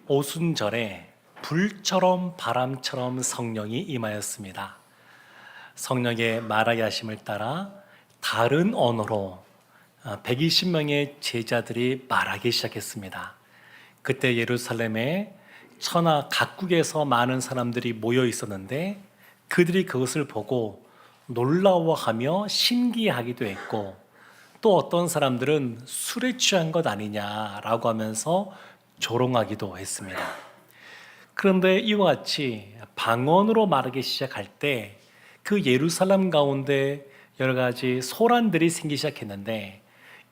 오순절에 불처럼 바람처럼 성령이 임하였습니다. 성령의 말하게 하심을 따라 다른 언어로 120명의 제자들이 말하기 시작했습니다. 그때 예루살렘에 천하 각국에서 많은 사람들이 모여 있었는데 그들이 그것을 보고 놀라워하며 신기하기도 했고, 또 어떤 사람들은 술에 취한 것 아니냐라고 하면서 조롱하기도 했습니다. 그런데 이와 같이 방언으로 말하기 시작할 때 그 예루살렘 가운데 여러 가지 소란들이 생기기 시작했는데,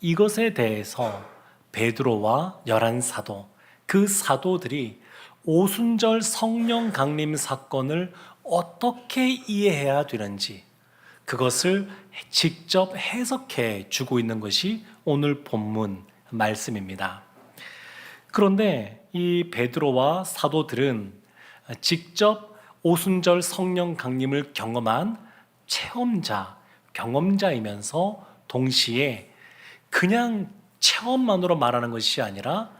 이것에 대해서 베드로와 11사도, 그 사도들이 오순절 성령 강림 사건을 어떻게 이해해야 되는지 그것을 직접 해석해 주고 있는 것이 오늘 본문 말씀입니다. 그런데 이 베드로와 사도들은 직접 오순절 성령 강림을 경험한 체험자, 경험자이면서 동시에 그냥 체험만으로 말하는 것이 아니라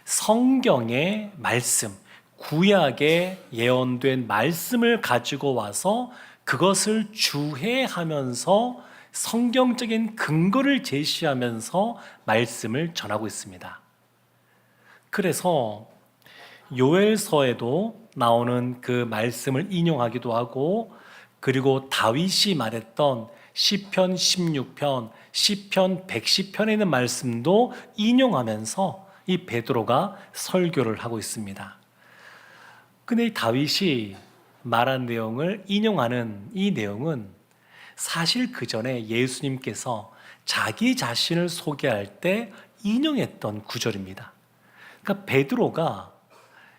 성경의 말씀, 구약에 예언된 말씀을 가지고 와서 그것을 주해하면서 성경적인 근거를 제시하면서 말씀을 전하고 있습니다. 그래서 요엘서에도 나오는 그 말씀을 인용하기도 하고, 그리고 다윗이 말했던 시편 16편, 시편 110편에 있는 말씀도 인용하면서 이 베드로가 설교를 하고 있습니다. 근데 이 다윗이 말한 내용을 인용하는 이 내용은 사실 그 전에 예수님께서 자기 자신을 소개할 때 인용했던 구절입니다. 그러니까 베드로가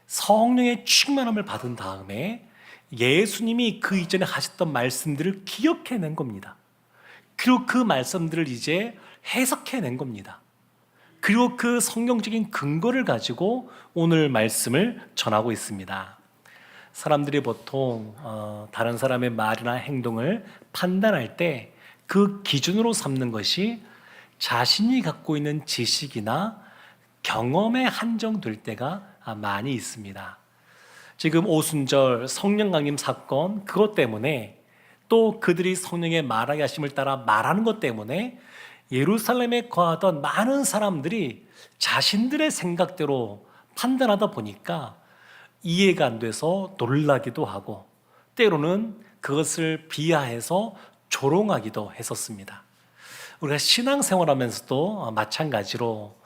성령의 충만함을 받은 다음에 예수님이 그 이전에 하셨던 말씀들을 기억해낸 겁니다. 그리고 그 말씀들을 이제 해석해낸 겁니다. 그리고 그 성경적인 근거를 가지고 오늘 말씀을 전하고 있습니다. 사람들이 보통 다른 사람의 말이나 행동을 판단할 때 그 기준으로 삼는 것이 자신이 갖고 있는 지식이나 경험에 한정될 때가 많이 있습니다. 지금 오순절 성령 강림 사건, 그것 때문에, 또 그들이 성령의 말하게 하심을 따라 말하는 것 때문에 예루살렘에 거하던 많은 사람들이 자신들의 생각대로 판단하다 보니까 이해가 안 돼서 놀라기도 하고, 때로는 그것을 비하해서 조롱하기도 했었습니다. 우리가 신앙생활하면서도 마찬가지로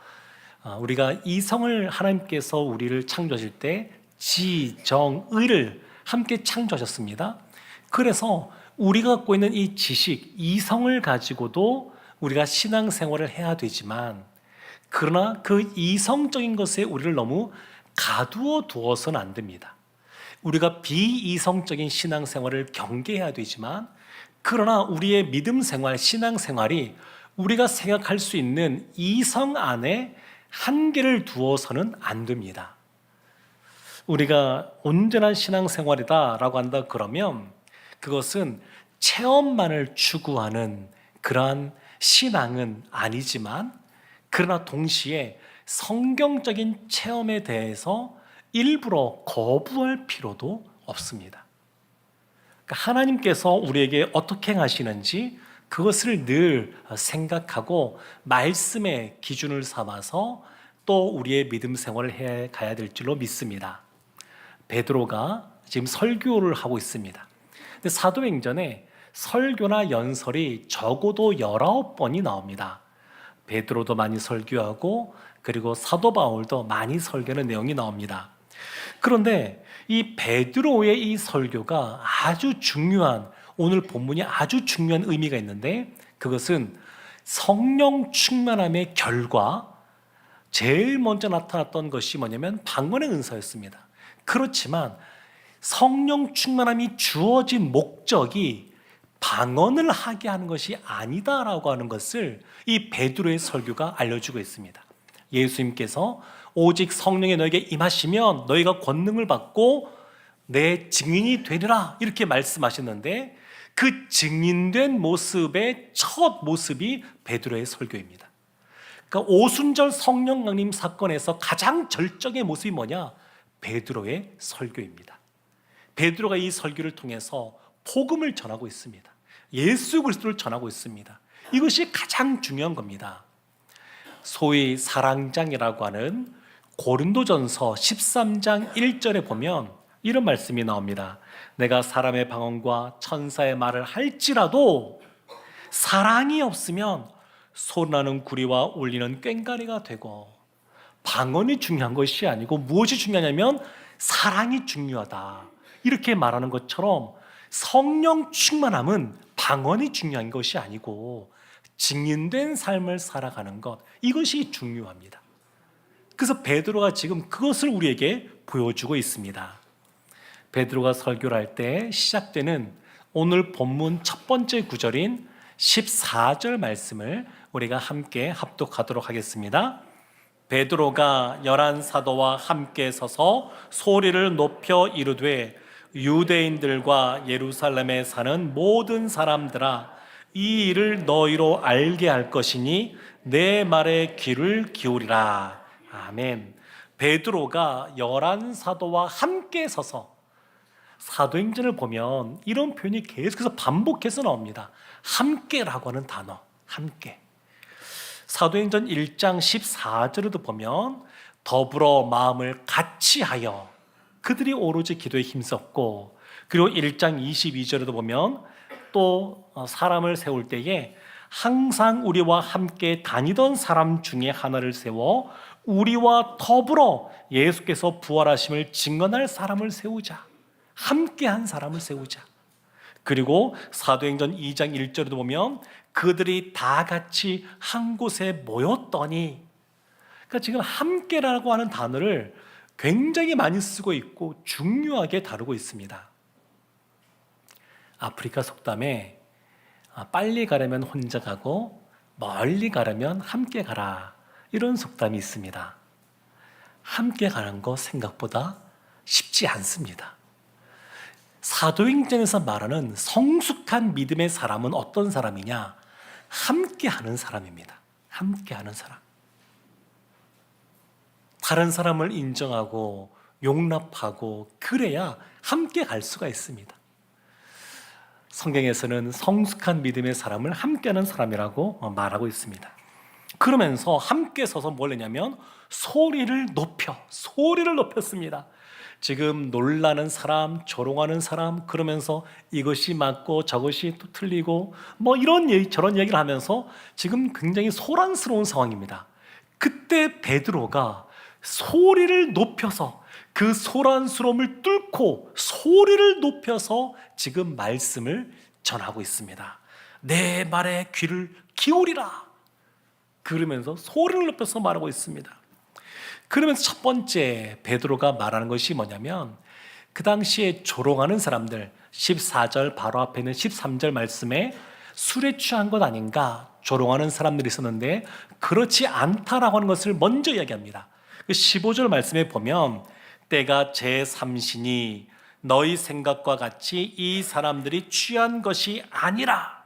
우리가 이성을, 하나님께서 우리를 창조하실 때 지, 정, 의를 함께 창조하셨습니다. 그래서 우리가 갖고 있는 이 지식, 이성을 가지고도 우리가 신앙생활을 해야 되지만, 그러나 그 이성적인 것에 우리를 너무 가두어 두어서는 안 됩니다. 우리가 비이성적인 신앙생활을 경계해야 되지만, 그러나 우리의 믿음 생활, 신앙생활이 우리가 생각할 수 있는 이성 안에 한계를 두어서는 안 됩니다. 우리가 온전한 신앙생활이다라고 한다 그러면 그것은 체험만을 추구하는 그러한 신앙은 아니지만, 그러나 동시에 성경적인 체험에 대해서 일부러 거부할 필요도 없습니다. 그러니까 하나님께서 우리에게 어떻게 행하시는지 그것을 늘 생각하고 말씀의 기준을 삼아서 또 우리의 믿음 생활을 해 가야 될 줄로 믿습니다. 베드로가 지금 설교를 하고 있습니다. 근데 사도행전에 설교나 연설이 적어도 19번이 나옵니다. 베드로도 많이 설교하고, 그리고 사도 바울도 많이 설교하는 내용이 나옵니다. 그런데 이 베드로의 이 설교가 아주 중요한, 오늘 본문이 아주 중요한 의미가 있는데, 그것은 성령 충만함의 결과, 제일 먼저 나타났던 것이 뭐냐면 방언의 은사였습니다. 그렇지만 성령 충만함이 주어진 목적이 방언을 하게 하는 것이 아니다라고 하는 것을 이 베드로의 설교가 알려주고 있습니다. 예수님께서 오직 성령이 너에게 임하시면 너희가 권능을 받고 내 증인이 되리라, 이렇게 말씀하셨는데, 그 증인된 모습의 첫 모습이 베드로의 설교입니다. 그러니까 오순절 성령 강림 사건에서 가장 절정의 모습이 뭐냐? 베드로의 설교입니다. 베드로가 이 설교를 통해서 복음을 전하고 있습니다. 예수 그리스도를 전하고 있습니다. 이것이 가장 중요한 겁니다. 소위 사랑장이라고 하는 고린도전서 13장 1절에 보면 이런 말씀이 나옵니다. 내가 사람의 방언과 천사의 말을 할지라도 사랑이 없으면 소리나는 구리와 울리는 꽹과리가 되고, 방언이 중요한 것이 아니고 무엇이 중요하냐면 사랑이 중요하다, 이렇게 말하는 것처럼 성령 충만함은 방언이 중요한 것이 아니고 증인된 삶을 살아가는 것, 이것이 중요합니다. 그래서 베드로가 지금 그것을 우리에게 보여주고 있습니다. 베드로가 설교를 할 때 시작되는 오늘 본문 첫 번째 구절인 14절 말씀을 우리가 함께 합독하도록 하겠습니다. 베드로가 11사도와 함께 서서 소리를 높여 이르되 유대인들과 예루살렘에 사는 모든 사람들아, 이 일을 너희로 알게 할 것이니 내 말에 귀를 기울이라. 아멘. 베드로가 11사도와 함께 서서, 사도행전을 보면 이런 표현이 계속해서 반복해서 나옵니다. 함께라고 하는 단어, 함께. 사도행전 1장 14절에도 보면 더불어 마음을 같이 하여 그들이 오로지 기도에 힘썼고, 그리고 1장 22절에도 보면 또 사람을 세울 때에 항상 우리와 함께 다니던 사람 중에 하나를 세워 우리와 더불어 예수께서 부활하심을 증언할 사람을 세우자, 함께한 사람을 세우자. 그리고 사도행전 2장 1절에도 보면 그들이 다 같이 한 곳에 모였더니, 그러니까 지금 함께라고 하는 단어를 굉장히 많이 쓰고 있고 중요하게 다루고 있습니다. 아프리카 속담에 빨리 가려면 혼자 가고 멀리 가려면 함께 가라, 이런 속담이 있습니다. 함께 가는 거 생각보다 쉽지 않습니다. 사도행전에서 말하는 성숙한 믿음의 사람은 어떤 사람이냐? 함께하는 사람입니다. 함께하는 사람. 다른 사람을 인정하고 용납하고 그래야 함께 갈 수가 있습니다. 성경에서는 성숙한 믿음의 사람을 함께하는 사람이라고 말하고 있습니다. 그러면서 함께 서서 뭘 했냐면 소리를 높였습니다. 지금 놀라는 사람, 조롱하는 사람, 그러면서 이것이 맞고 저것이 또 틀리고 뭐 이런 얘기 저런 얘기를 하면서 지금 굉장히 소란스러운 상황입니다. 그때 베드로가 소리를 높여서 그 소란스러움을 뚫고 소리를 높여서 지금 말씀을 전하고 있습니다. 내 말에 귀를 기울이라, 그러면서 소리를 높여서 말하고 있습니다. 그러면서 첫 번째 베드로가 말하는 것이 뭐냐면, 그 당시에 조롱하는 사람들, 14절 바로 앞에 있는 13절 말씀에 술에 취한 것 아닌가 조롱하는 사람들이 있었는데 그렇지 않다라고 하는 것을 먼저 이야기합니다. 15절 말씀에 보면 때가 제3시니 너희 생각과 같이 이 사람들이 취한 것이 아니라.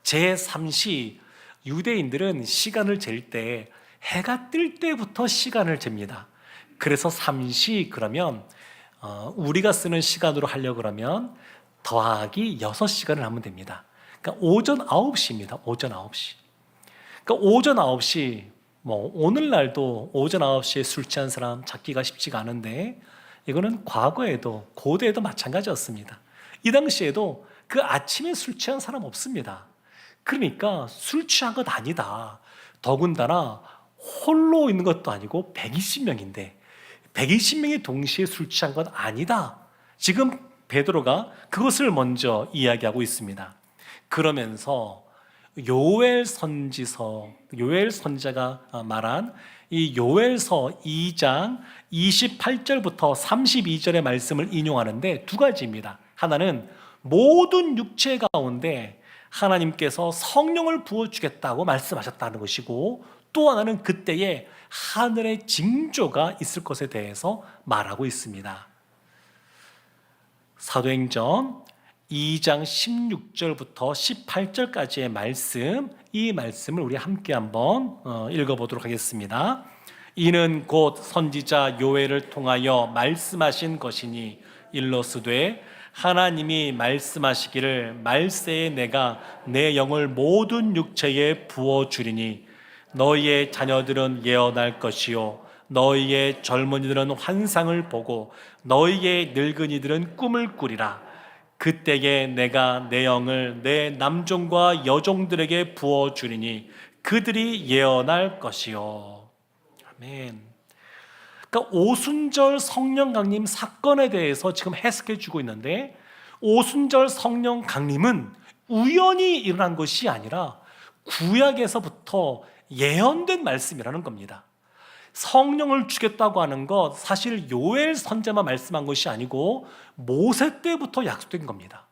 제3시, 유대인들은 시간을 잴 때 해가 뜰 때부터 시간을 잽니다. 그래서 3시 그러면 우리가 쓰는 시간으로 하려고 그러면 더하기 6시간을 하면 됩니다. 그러니까 오전 9시입니다. 오전 9시. 그러니까 오전 9시, 오늘날도 오전 9시에 술 취한 사람 찾기가 쉽지가 않은데, 이거는 과거에도 고대에도 마찬가지였습니다. 이 당시에도 그 아침에 술 취한 사람 없습니다. 그러니까 술 취한 것 아니다. 더군다나 홀로 있는 것도 아니고 120명인데 120명이 동시에 술 취한 건 아니다. 지금 베드로가 그것을 먼저 이야기하고 있습니다. 그러면서 요엘 선지자가 말한 이 요엘서 2장 28절부터 32절의 말씀을 인용하는데 두 가지입니다. 하나는 모든 육체 가운데 하나님께서 성령을 부어주겠다고 말씀하셨다는 것이고, 또 하나는 그때에 하늘의 징조가 있을 것에 대해서 말하고 있습니다. 사도행전 2장 16절부터 18절까지의 말씀, 이 말씀을 우리 함께 한번 읽어보도록 하겠습니다. 이는 곧 선지자 요엘을 통하여 말씀하신 것이니 일러스되 하나님이 말씀하시기를 말세에 내가 내 영을 모든 육체에 부어주리니 너희의 자녀들은 예언할 것이요 너희의 젊은이들은 환상을 보고 너희의 늙은이들은 꿈을 꾸리라. 그때에 내가 내 영을 내 남종과 여종들에게 부어주리니 그들이 예언할 것이요. 아멘. 그러니까 오순절 성령 강림 사건에 대해서 지금 해석해 주고 있는데, 오순절 성령 강림은 우연히 일어난 것이 아니라 구약에서부터 예언된 말씀이라는 겁니다. 성령을 주겠다고 하는 것, 사실 요엘 선지자만 말씀한 것이 아니고 모세 때부터 약속된 겁니다.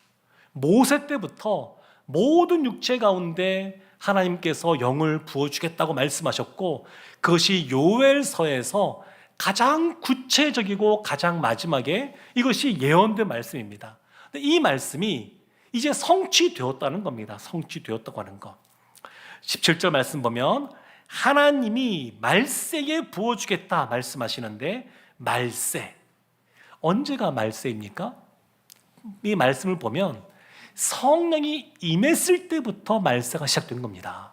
모세 때부터 모든 육체 가운데 하나님께서 영을 부어주겠다고 말씀하셨고, 그것이 요엘서에서 가장 구체적이고 가장 마지막에 이것이 예언된 말씀입니다. 근데 이 말씀이 이제 성취되었다는 겁니다. 성취되었다고 하는 것. 17절 말씀 보면 하나님이 말세에 부어주겠다 말씀하시는데, 말세, 언제가 말세입니까? 이 말씀을 보면 성령이 임했을 때부터 말세가 시작된 겁니다.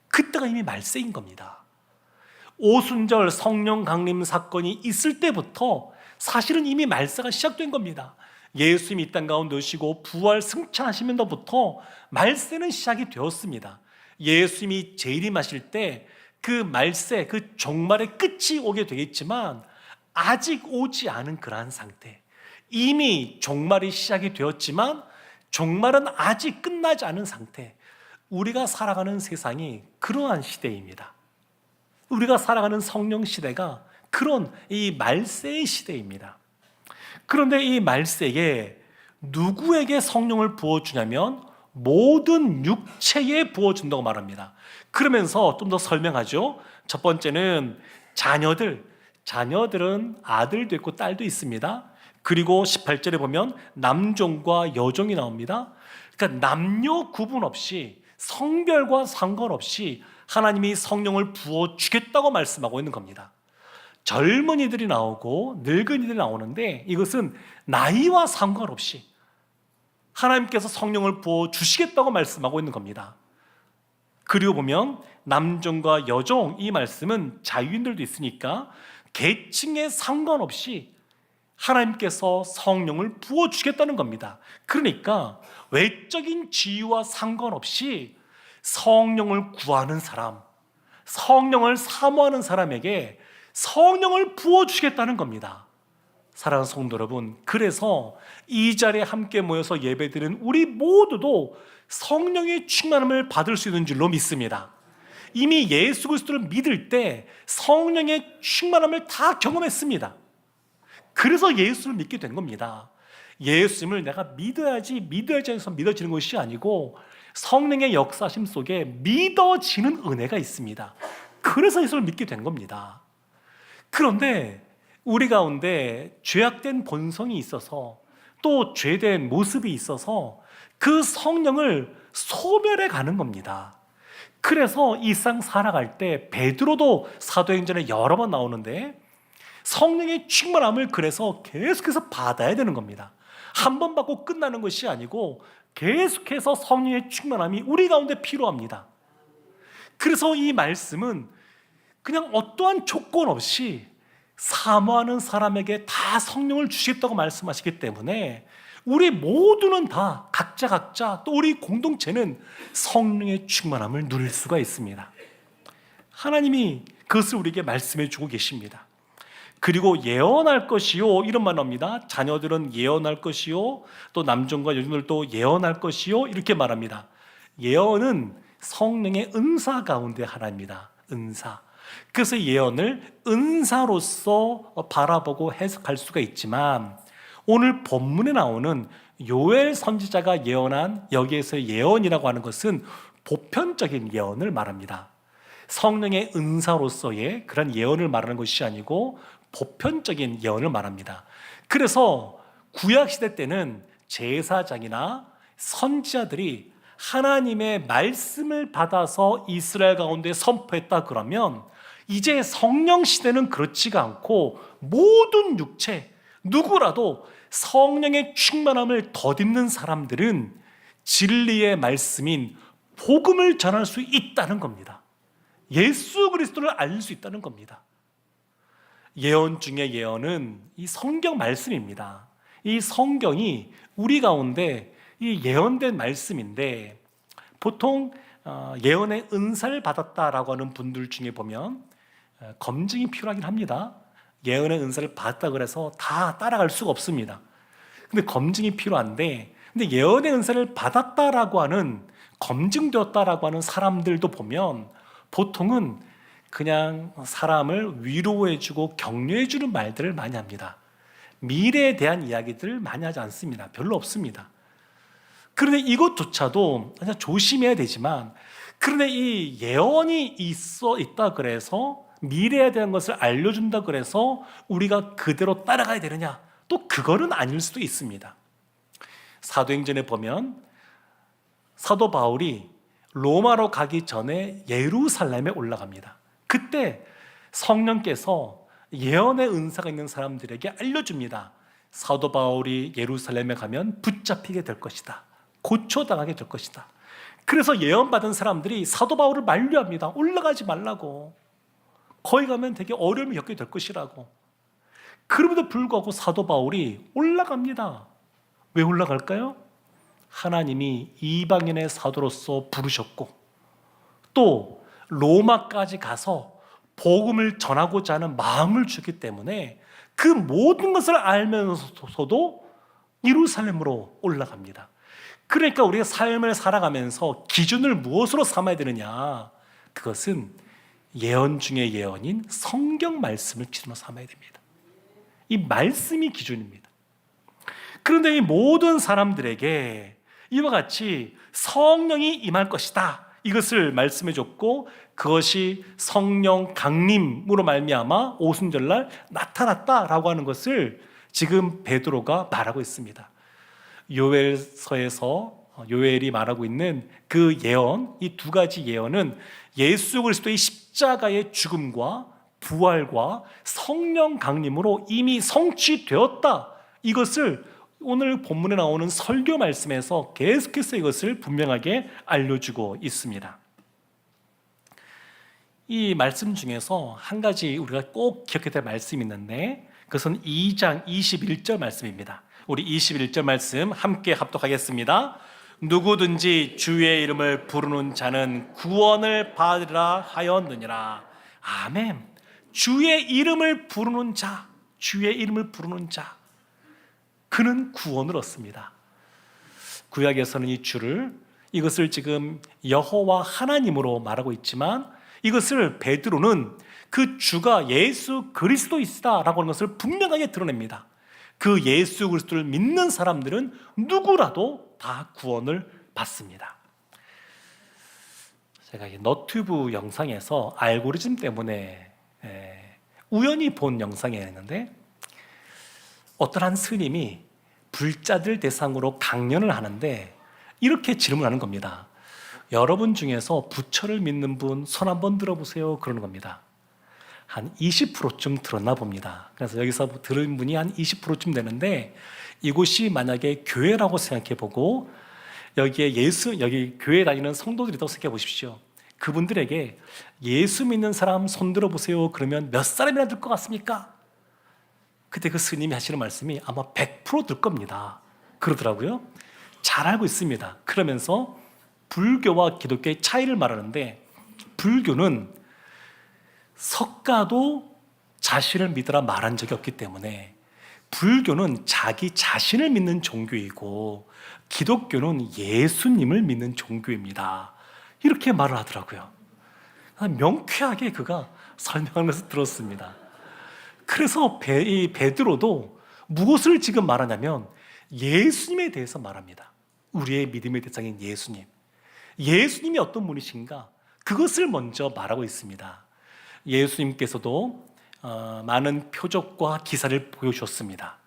그때가 이미 말세인 겁니다. 오순절 성령 강림 사건이 있을 때부터 사실은 이미 말세가 시작된 겁니다. 예수님이 이 땅 가운데 오시고 부활 승천하시면서부터 말세는 시작이 되었습니다. 예수님이 재림하실 때 그 말세, 그 종말의 끝이 오게 되겠지만 아직 오지 않은 그러한 상태, 이미 종말이 시작이 되었지만 종말은 아직 끝나지 않은 상태, 우리가 살아가는 세상이 그러한 시대입니다. 우리가 살아가는 성령 시대가 그런 이 말세의 시대입니다. 그런데 이 말세에 누구에게 성령을 부어주냐면 모든 육체에 부어준다고 말합니다. 그러면서 좀 더 설명하죠. 첫 번째는 자녀들은 아들도 있고 딸도 있습니다. 그리고 18절에 보면 남종과 여종이 나옵니다. 그러니까 남녀 구분 없이, 성별과 상관없이 하나님이 성령을 부어주겠다고 말씀하고 있는 겁니다. 젊은이들이 나오고 늙은이들이 나오는데 이것은 나이와 상관없이 하나님께서 성령을 부어주시겠다고 말씀하고 있는 겁니다. 그리고 보면 남종과 여종, 이 말씀은 자유인들도 있으니까 계층에 상관없이 하나님께서 성령을 부어주겠다는 겁니다. 그러니까 외적인 지위와 상관없이 성령을 구하는 사람, 성령을 사모하는 사람에게 성령을 부어주겠다는 겁니다. 사랑하는 성도 여러분, 그래서 이 자리에 함께 모여서 예배드리는 우리 모두도 성령의 충만함을 받을 수 있는 줄로 믿습니다. 이미 예수 그리스도를 믿을 때 성령의 충만함을 다 경험했습니다. 그래서 예수를 믿게 된 겁니다. 예수님을 내가 믿어야지 해서 믿어지는 것이 아니고 성령의 역사심 속에 믿어지는 은혜가 있습니다. 그래서 예수를 믿게 된 겁니다. 그런데 우리 가운데 죄악된 본성이 있어서, 또 죄된 모습이 있어서 그 성령을 소멸해 가는 겁니다. 그래서 이 세상 살아갈 때 베드로도 사도행전에 여러 번 나오는데 성령의 충만함을 그래서 계속해서 받아야 되는 겁니다. 한 번 받고 끝나는 것이 아니고 계속해서 성령의 충만함이 우리 가운데 필요합니다. 그래서 이 말씀은 그냥 어떠한 조건 없이 사모하는 사람에게 다 성령을 주시겠다고 말씀하시기 때문에 우리 모두는 다 각자 또 우리 공동체는 성령의 충만함을 누릴 수가 있습니다. 하나님이 그것을 우리에게 말씀해 주고 계십니다. 그리고 예언할 것이요, 이런 말 나옵니다. 자녀들은 예언할 것이요, 또 남종과 여종들도 예언할 것이요, 이렇게 말합니다. 예언은 성령의 은사 가운데 하나입니다. 은사. 그래서 예언을 은사로서 바라보고 해석할 수가 있지만, 오늘 본문에 나오는 요엘 선지자가 예언한 여기에서 예언이라고 하는 것은 보편적인 예언을 말합니다. 성령의 은사로서의 그런 예언을 말하는 것이 아니고 보편적인 예언을 말합니다. 그래서 구약시대 때는 제사장이나 선지자들이 하나님의 말씀을 받아서 이스라엘 가운데 선포했다 그러면 이제 성령 시대는 그렇지가 않고 모든 육체, 누구라도 성령의 충만함을 덧입는 사람들은 진리의 말씀인 복음을 전할 수 있다는 겁니다. 예수 그리스도를 알릴 수 있다는 겁니다. 예언 중에 예언은 이 성경 말씀입니다. 이 성경이 우리 가운데 이 예언된 말씀인데, 보통 예언의 은사를 받았다라고 하는 분들 중에 보면 검증이 필요하긴 합니다. 예언의 은사를 받았다 그래서 다 따라갈 수가 없습니다. 근데 검증이 필요한데, 근데 예언의 은사를 받았다라고 하는, 검증되었다라고 하는 사람들도 보면 보통은 그냥 사람을 위로해주고 격려해주는 말들을 많이 합니다. 미래에 대한 이야기들을 많이 하지 않습니다. 별로 없습니다. 그런데 이것조차도 조심해야 되지만, 그런데 이 예언이 있다 그래서 미래에 대한 것을 알려준다 그래서 우리가 그대로 따라가야 되느냐? 또 그거는 아닐 수도 있습니다. 사도행전에 보면 사도 바울이 로마로 가기 전에 예루살렘에 올라갑니다. 그때 성령께서 예언의 은사가 있는 사람들에게 알려줍니다. 사도 바울이 예루살렘에 가면 붙잡히게 될 것이다. 고초당하게 될 것이다. 그래서 예언받은 사람들이 사도 바울을 만류합니다. 올라가지 말라고. 거기 가면 되게 어려움을 겪게 될 것이라고. 그럼에도 불구하고 사도 바울이 올라갑니다. 왜 올라갈까요? 하나님이 이방인의 사도로서 부르셨고, 또 로마까지 가서 복음을 전하고자 하는 마음을 주기 때문에 그 모든 것을 알면서도 예루살렘으로 올라갑니다. 그러니까 우리가 삶을 살아가면서 기준을 무엇으로 삼아야 되느냐? 그것은 예언 중에 예언인 성경 말씀을 기준으로 삼아야 됩니다. 이 말씀이 기준입니다. 그런데 이 모든 사람들에게 이와 같이 성령이 임할 것이다, 이것을 말씀해 줬고, 그것이 성령 강림으로 말미암아 오순절날 나타났다라고 하는 것을 지금 베드로가 말하고 있습니다. 요엘서에서 요엘이 말하고 있는 그 예언, 이 두 가지 예언은 예수 그리스도의 십자가의 죽음과 부활과 성령 강림으로 이미 성취되었다, 이것을 오늘 본문에 나오는 설교 말씀에서 계속해서 이것을 분명하게 알려주고 있습니다. 이 말씀 중에서 한 가지 우리가 꼭 기억해야 될 말씀이 있는데, 그것은 2장 21절 말씀입니다. 우리 21절 말씀 함께 합독하겠습니다. 누구든지 주의 이름을 부르는 자는 구원을 받으리라 하였느니라. 아멘. 주의 이름을 부르는 자, 주의 이름을 부르는 자, 그는 구원을 얻습니다. 구약에서는 이 주를, 이것을 지금 여호와 하나님으로 말하고 있지만, 이것을 베드로는 그 주가 예수 그리스도이시다라고 하는 것을 분명하게 드러냅니다. 그 예수 그리스도를 믿는 사람들은 누구라도 다 구원을 받습니다. 제가 너튜브 영상에서 알고리즘 때문에 우연히 본 영상이었는데, 어떤 한 스님이 불자들 대상으로 강연을 하는데 이렇게 질문하는 겁니다. 여러분 중에서 부처를 믿는 분 손 한번 들어보세요, 그러는 겁니다. 한 20%쯤 들었나 봅니다. 그래서 여기서 들은 분이 한 20%쯤 되는데, 이곳이 만약에 교회라고 생각해보고 여기에 여기 교회 다니는 성도들이라고 생각해 보십시오. 그분들에게 예수 믿는 사람 손 들어보세요 그러면 몇 사람이나 들 것 같습니까? 그때 그 스님이 하시는 말씀이 아마 100%들 겁니다, 그러더라고요. 잘 알고 있습니다. 그러면서 불교와 기독교의 차이를 말하는데, 불교는 석가도 자신을 믿으라 말한 적이 없기 때문에 불교는 자기 자신을 믿는 종교이고, 기독교는 예수님을 믿는 종교입니다, 이렇게 말을 하더라고요. 명쾌하게 그가 설명하는 것을 들었습니다. 그래서 이 베드로도 무엇을 지금 말하냐면 예수님에 대해서 말합니다. 우리의 믿음의 대상인 예수님, 예수님이 어떤 분이신가, 그것을 먼저 말하고 있습니다. 예수님께서도 많은 표적과 기사를 보여주셨습니다.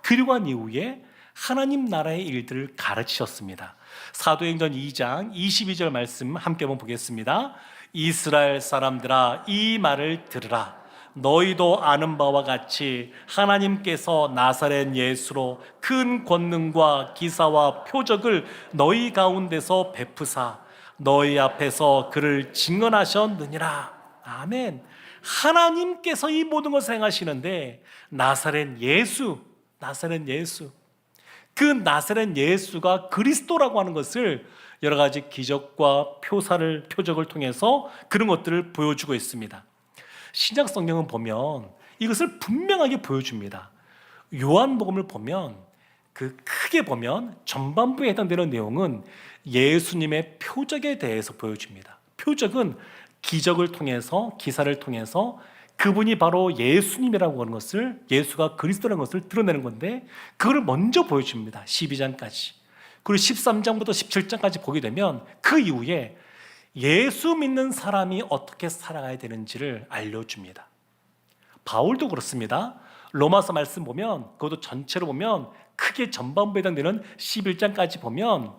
그리고 난 이후에 하나님 나라의 일들을 가르치셨습니다. 사도행전 2장 22절 말씀 함께 한번 보겠습니다. 이스라엘 사람들아, 이 말을 들으라. 너희도 아는 바와 같이 하나님께서 나사렛 예수로 큰 권능과 기사와 표적을 너희 가운데서 베푸사 너희 앞에서 그를 증언하셨느니라. 아멘. 하나님께서 이 모든 것을 행하시는데 나사렛 예수, 그 나사렛 예수가 그리스도라고 하는 것을 여러 가지 기적과 표적을 통해서 그런 것들을 보여주고 있습니다. 신약 성경은 보면 이것을 분명하게 보여줍니다. 요한복음을 보면 크게 보면 전반부에 해당되는 내용은 예수님의 표적에 대해서 보여줍니다. 표적은 기적을 통해서, 기사를 통해서 그분이 바로 예수님이라고 하는 것을, 예수가 그리스도라는 것을 드러내는 건데, 그걸 먼저 보여줍니다. 12장까지. 그리고 13장부터 17장까지 보게 되면 그 이후에 예수 믿는 사람이 어떻게 살아가야 되는지를 알려줍니다. 바울도 그렇습니다. 로마서 말씀 보면, 그것도 전체로 보면 크게 전반부에 해당되는 11장까지 보면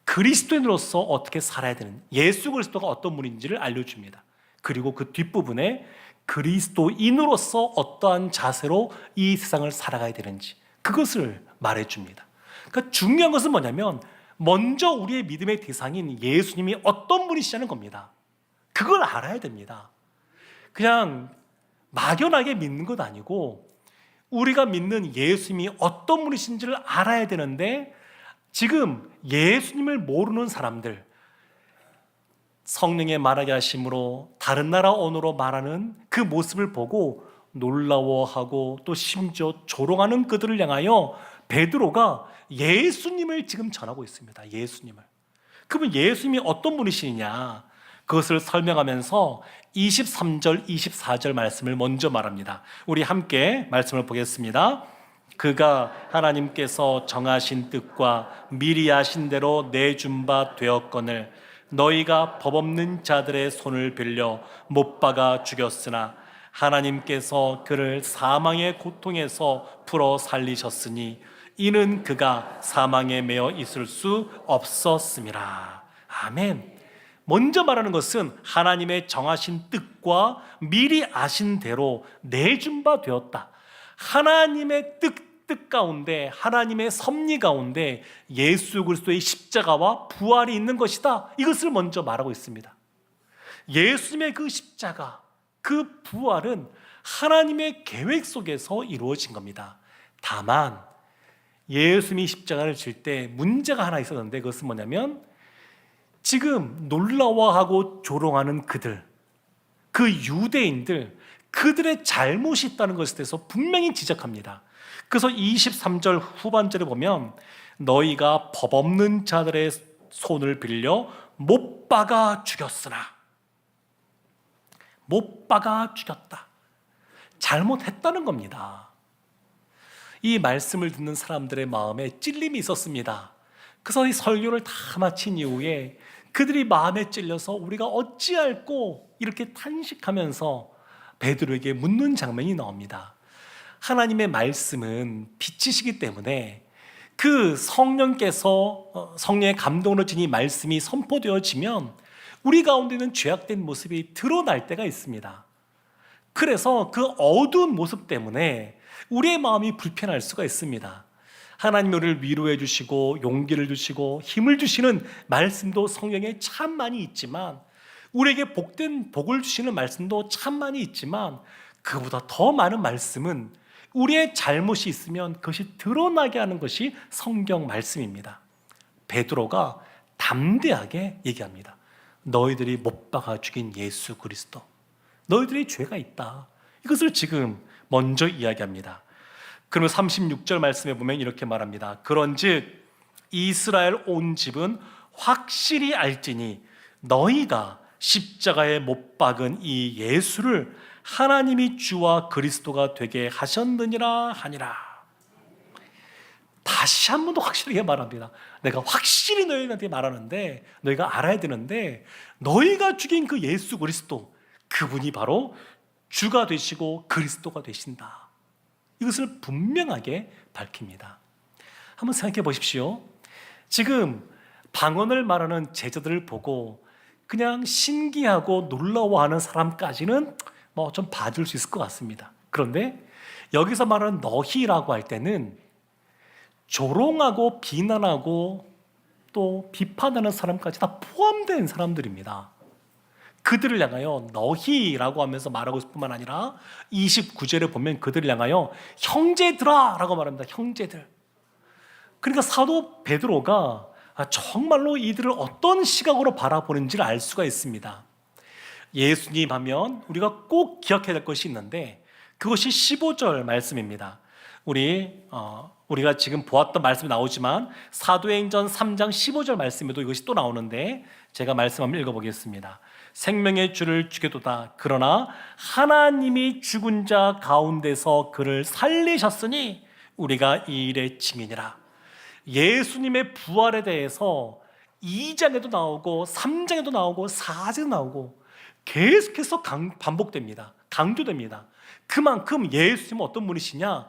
그리스도인으로서 어떻게 살아야 되는, 예수 그리스도가 어떤 분인지를 알려줍니다. 그리고 그 뒷부분에 그리스도인으로서 어떠한 자세로 이 세상을 살아가야 되는지 그것을 말해줍니다. 그러니까 중요한 것은 뭐냐면 먼저 우리의 믿음의 대상인 예수님이 어떤 분이시냐는 겁니다. 그걸 알아야 됩니다. 그냥 막연하게 믿는 것 아니고 우리가 믿는 예수님이 어떤 분이신지를 알아야 되는데, 지금 예수님을 모르는 사람들, 성령의 말하게 하심으로 다른 나라 언어로 말하는 그 모습을 보고 놀라워하고 또 심지어 조롱하는 그들을 향하여 베드로가 예수님을 지금 전하고 있습니다. 예수님을. 그러면 예수님이 어떤 분이시냐, 그것을 설명하면서 23절, 24절 말씀을 먼저 말합니다. 우리 함께 말씀을 보겠습니다. 그가 하나님께서 정하신 뜻과 미리 아신 대로 내준 바 되었거늘 너희가 법 없는 자들의 손을 빌려 못 박아 죽였으나 하나님께서 그를 사망의 고통에서 풀어 살리셨으니 이는 그가 사망에 매여 있을 수 없었음이라. 아멘. 먼저 말하는 것은 하나님의 정하신 뜻과 미리 아신 대로 내준 바 되었다. 하나님의 뜻 가운데, 하나님의 섭리 가운데 예수 그리스도의 십자가와 부활이 있는 것이다. 이것을 먼저 말하고 있습니다. 예수님의 그 십자가, 그 부활은 하나님의 계획 속에서 이루어진 겁니다. 다만 예수님이 십자가를 질 때 문제가 하나 있었는데, 그것은 뭐냐면 지금 놀라워하고 조롱하는 그들, 그 유대인들, 그들의 잘못이 있다는 것에 대해서 분명히 지적합니다. 그래서 23절 후반절에 보면 너희가 법 없는 자들의 손을 빌려 못 박아 죽였으나, 못 박아 죽였다. 잘못했다는 겁니다. 이 말씀을 듣는 사람들의 마음에 찔림이 있었습니다. 그래서 이 설교를 다 마친 이후에 그들이 마음에 찔려서 우리가 어찌할꼬 이렇게 탄식하면서 베드로에게 묻는 장면이 나옵니다. 하나님의 말씀은 빛이시기 때문에 그 성령께서, 성령의 감동으로 진 이 말씀이 선포되어지면 우리 가운데 있는 죄악된 모습이 드러날 때가 있습니다. 그래서 그 어두운 모습 때문에 우리의 마음이 불편할 수가 있습니다. 하나님 우리를 위로해 주시고 용기를 주시고 힘을 주시는 말씀도 성경에 참 많이 있지만, 우리에게 복을 주시는 말씀도 참 많이 있지만, 그보다 더 많은 말씀은 우리의 잘못이 있으면 그것이 드러나게 하는 것이 성경 말씀입니다. 베드로가 담대하게 얘기합니다. 너희들이 못 박아 죽인 예수 그리스도, 너희들이 죄가 있다. 이것을 지금 먼저 이야기합니다. 그러면 36절 말씀에 보면 이렇게 말합니다. 그런즉 이스라엘 온 집은 확실히 알지니 너희가 십자가에 못 박은 이 예수를 하나님이 주와 그리스도가 되게 하셨느니라 하니라. 다시 한 번 더 확실하게 말합니다. 내가 확실히 너희한테 말하는데, 너희가 알아야 되는데, 너희가 죽인 그 예수 그리스도, 그분이 바로 주가 되시고 그리스도가 되신다. 이것을 분명하게 밝힙니다. 한번 생각해 보십시오. 지금 방언을 말하는 제자들을 보고 그냥 신기하고 놀라워하는 사람까지는 뭐 좀 봐줄 수 있을 것 같습니다. 그런데 여기서 말하는 너희라고 할 때는 조롱하고 비난하고 또 비판하는 사람까지 다 포함된 사람들입니다. 그들을 향하여 너희라고 하면서 말하고 있을 뿐만 아니라 29절에 보면 그들을 향하여 형제들아 라고 말합니다. 형제들. 그러니까 사도 베드로가 정말로 이들을 어떤 시각으로 바라보는지를 알 수가 있습니다. 예수님 하면 우리가 꼭 기억해야 될 것이 있는데 그것이 15절 말씀입니다. 우리가 지금 보았던 말씀이 나오지만 사도행전 3장 15절 말씀에도 이것이 또 나오는데 제가 말씀 한번 읽어보겠습니다. 생명의 주를 죽여도다. 그러나 하나님이 죽은 자 가운데서 그를 살리셨으니 우리가 이 일의 증인이라. 예수님의 부활에 대해서 2장에도 나오고 3장에도 나오고 4장에도 나오고 계속해서 반복됩니다. 강조됩니다. 그만큼 예수님은 어떤 분이시냐?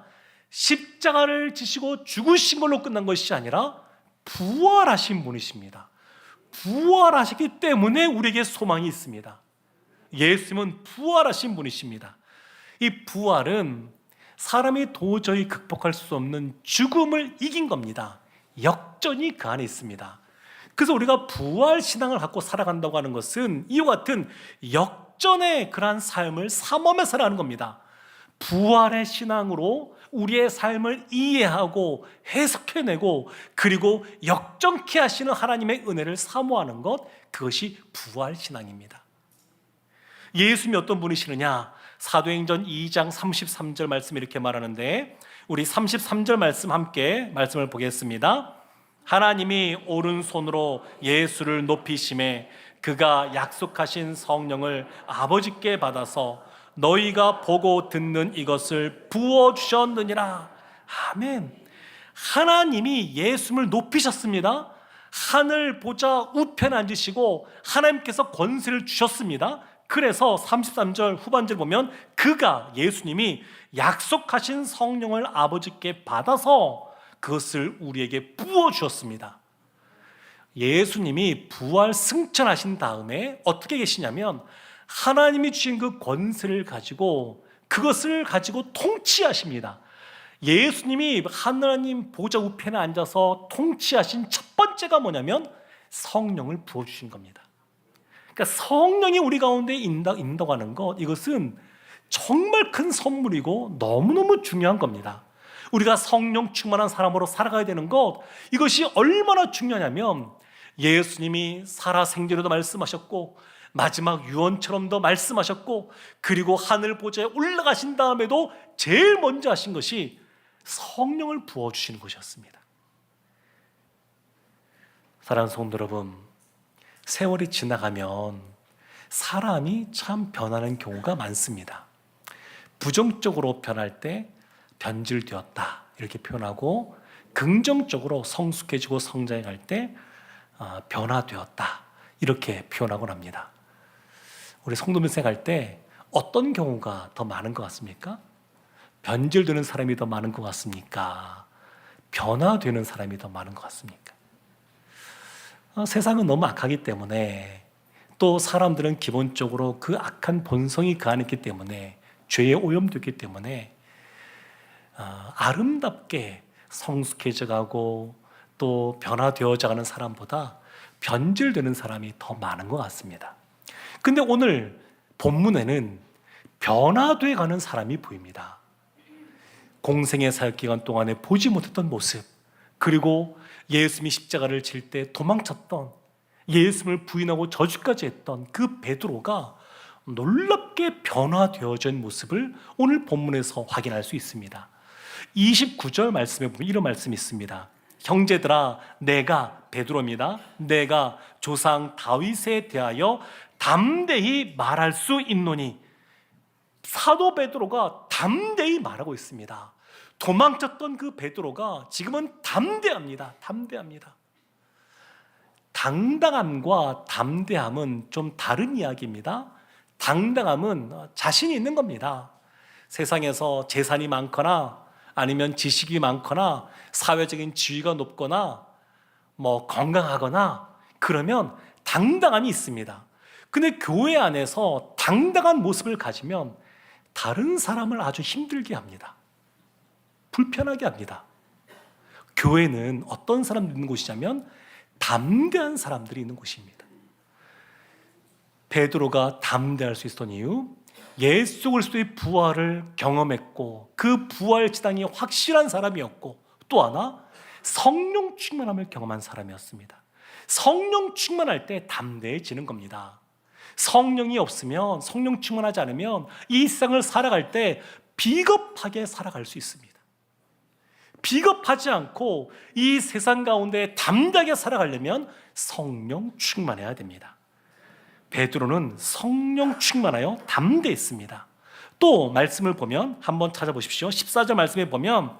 십자가를 지시고 죽으신 걸로 끝난 것이 아니라 부활하신 분이십니다. 부활하시기 때문에 우리에게 소망이 있습니다. 예수님은 부활하신 분이십니다. 이 부활은 사람이 도저히 극복할 수 없는 죽음을 이긴 겁니다. 역전이 그 안에 있습니다. 그래서 우리가 부활 신앙을 갖고 살아간다고 하는 것은 이와 같은 역전의 그러한 삶을 사모하며 살아가는 겁니다. 부활의 신앙으로 우리의 삶을 이해하고 해석해내고 그리고 역전케 하시는 하나님의 은혜를 사모하는 것, 그것이 부활 신앙입니다. 예수님이 어떤 분이시느냐? 사도행전 2장 33절 말씀 이렇게 말하는데 우리 33절 말씀 함께 말씀을 보겠습니다. 하나님이 오른손으로 예수를 높이심에 그가 약속하신 성령을 아버지께 받아서 너희가 보고 듣는 이것을 부어주셨느니라. 아멘. 하나님이 예수를 높이셨습니다. 하늘 보좌 우편에 앉으시고 하나님께서 권세를 주셨습니다. 그래서 33절 후반절 보면 그가, 예수님이 약속하신 성령을 아버지께 받아서 그것을 우리에게 부어주셨습니다. 예수님이 부활 승천하신 다음에 어떻게 계시냐면 하나님이 주신 그 권세를 가지고 그것을 가지고 통치하십니다. 예수님이 하나님 보좌 우편에 앉아서 통치하신 첫 번째가 뭐냐면 성령을 부어주신 겁니다. 그러니까 성령이 우리 가운데 인도하는 것, 이것은 정말 큰 선물이고 너무너무 중요한 겁니다. 우리가 성령 충만한 사람으로 살아가야 되는 것, 이것이 얼마나 중요하냐면 예수님이 살아생전에도 말씀하셨고 마지막 유언처럼도 말씀하셨고 그리고 하늘 보좌에 올라가신 다음에도 제일 먼저 하신 것이 성령을 부어주시는 것이었습니다. 사랑하는 성도 여러분, 세월이 지나가면 사람이 참 변하는 경우가 많습니다. 부정적으로 변할 때 변질되었다 이렇게 표현하고, 긍정적으로 성숙해지고 성장할 때 변화되었다 이렇게 표현하곤 합니다. 우리 성도들 생각할 때 어떤 경우가 더 많은 것 같습니까? 변질되는 사람이 더 많은 것 같습니까? 변화되는 사람이 더 많은 것 같습니까? 세상은 너무 악하기 때문에, 또 사람들은 기본적으로 그 악한 본성이 그 안에 있기 때문에, 죄에 오염되기 때문에 아름답게 성숙해져 가고 또 변화되어져 가는 사람보다 변질되는 사람이 더 많은 것 같습니다. 근데 오늘 본문에는 변화돼 가는 사람이 보입니다. 공생의 사역 기간 동안에 보지 못했던 모습, 그리고 예수님이 십자가를 질 때 도망쳤던, 예수님을 부인하고 저주까지 했던 그 베드로가 놀랍게 변화되어진 모습을 오늘 본문에서 확인할 수 있습니다. 29절 말씀에 보면 이런 말씀이 있습니다. 형제들아, 내가, 베드로입니다, 내가 조상 다윗에 대하여 담대히 말할 수 있노니. 사도 베드로가 담대히 말하고 있습니다. 도망쳤던 그 베드로가 지금은 담대합니다. 담대합니다. 당당함과 담대함은 좀 다른 이야기입니다. 당당함은 자신이 있는 겁니다. 세상에서 재산이 많거나 아니면 지식이 많거나 사회적인 지위가 높거나 건강하거나 그러면 당당함이 있습니다. 근데 교회 안에서 당당한 모습을 가지면 다른 사람을 아주 힘들게 합니다. 불편하게 합니다. 교회는 어떤 사람들이 있는 곳이냐면 담대한 사람들이 있는 곳입니다. 베드로가 담대할 수 있었던 이유, 예수 그리스도의 부활을 경험했고 그 부활 지당이 확실한 사람이었고, 또 하나 성령 충만함을 경험한 사람이었습니다. 성령 충만할 때 담대해지는 겁니다. 성령이 없으면, 성령 충만하지 않으면 이 세상을 살아갈 때 비겁하게 살아갈 수 있습니다. 비겁하지 않고 이 세상 가운데 담대하게 살아가려면 성령 충만해야 됩니다. 베드로는 성령 충만하여 담대했습니다. 또 말씀을 보면 한번 찾아보십시오. 14절 말씀에 보면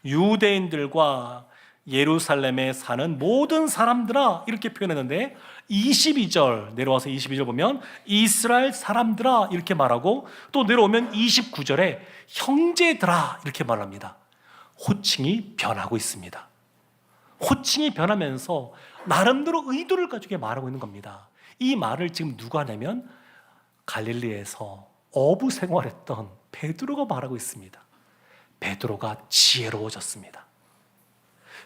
유대인들과 예루살렘에 사는 모든 사람들아 이렇게 표현했는데, 22절 내려와서 22절 보면 이스라엘 사람들아 이렇게 말하고, 또 내려오면 29절에 형제들아 이렇게 말합니다. 호칭이 변하고 있습니다. 호칭이 변하면서 나름대로 의도를 가지고 말하고 있는 겁니다. 이 말을 지금 누가 하냐면 갈릴리에서 어부 생활했던 베드로가 말하고 있습니다. 베드로가 지혜로워졌습니다.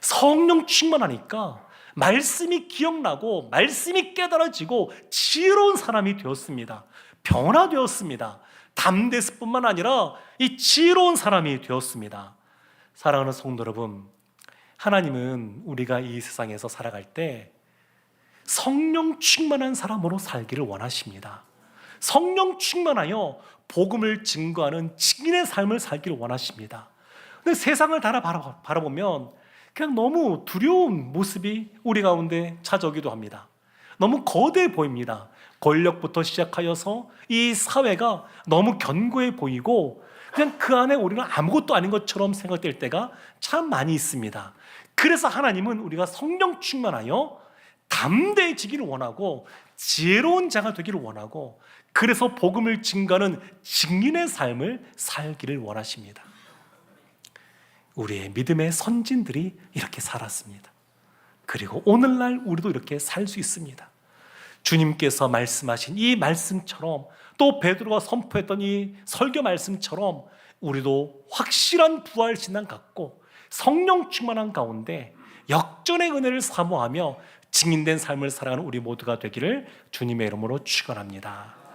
성령 충만하니까 말씀이 기억나고 말씀이 깨달아지고 지혜로운 사람이 되었습니다. 변화되었습니다. 담대했을 뿐만 아니라 이 지혜로운 사람이 되었습니다. 사랑하는 성도 여러분, 하나님은 우리가 이 세상에서 살아갈 때 성령 충만한 사람으로 살기를 원하십니다. 성령 충만하여 복음을 증거하는 증인의 삶을 살기를 원하십니다. 근데 세상을 바라보면 그냥 너무 두려운 모습이 우리 가운데 찾아오기도 합니다. 너무 거대해 보입니다. 권력부터 시작하여서 이 사회가 너무 견고해 보이고 그냥 그 안에 우리는 아무것도 아닌 것처럼 생각될 때가 참 많이 있습니다. 그래서 하나님은 우리가 성령 충만하여 담대해지기를 원하고 지혜로운 자가 되기를 원하고, 그래서 복음을 증거하는 증인의 삶을 살기를 원하십니다. 우리의 믿음의 선진들이 이렇게 살았습니다. 그리고 오늘날 우리도 이렇게 살 수 있습니다. 주님께서 말씀하신 이 말씀처럼, 또 베드로가 선포했던 이 설교 말씀처럼 우리도 확실한 부활 신앙 갖고 성령 충만한 가운데 역전의 은혜를 사모하며 증인된 삶을 살아가는 우리 모두가 되기를 주님의 이름으로 축원합니다.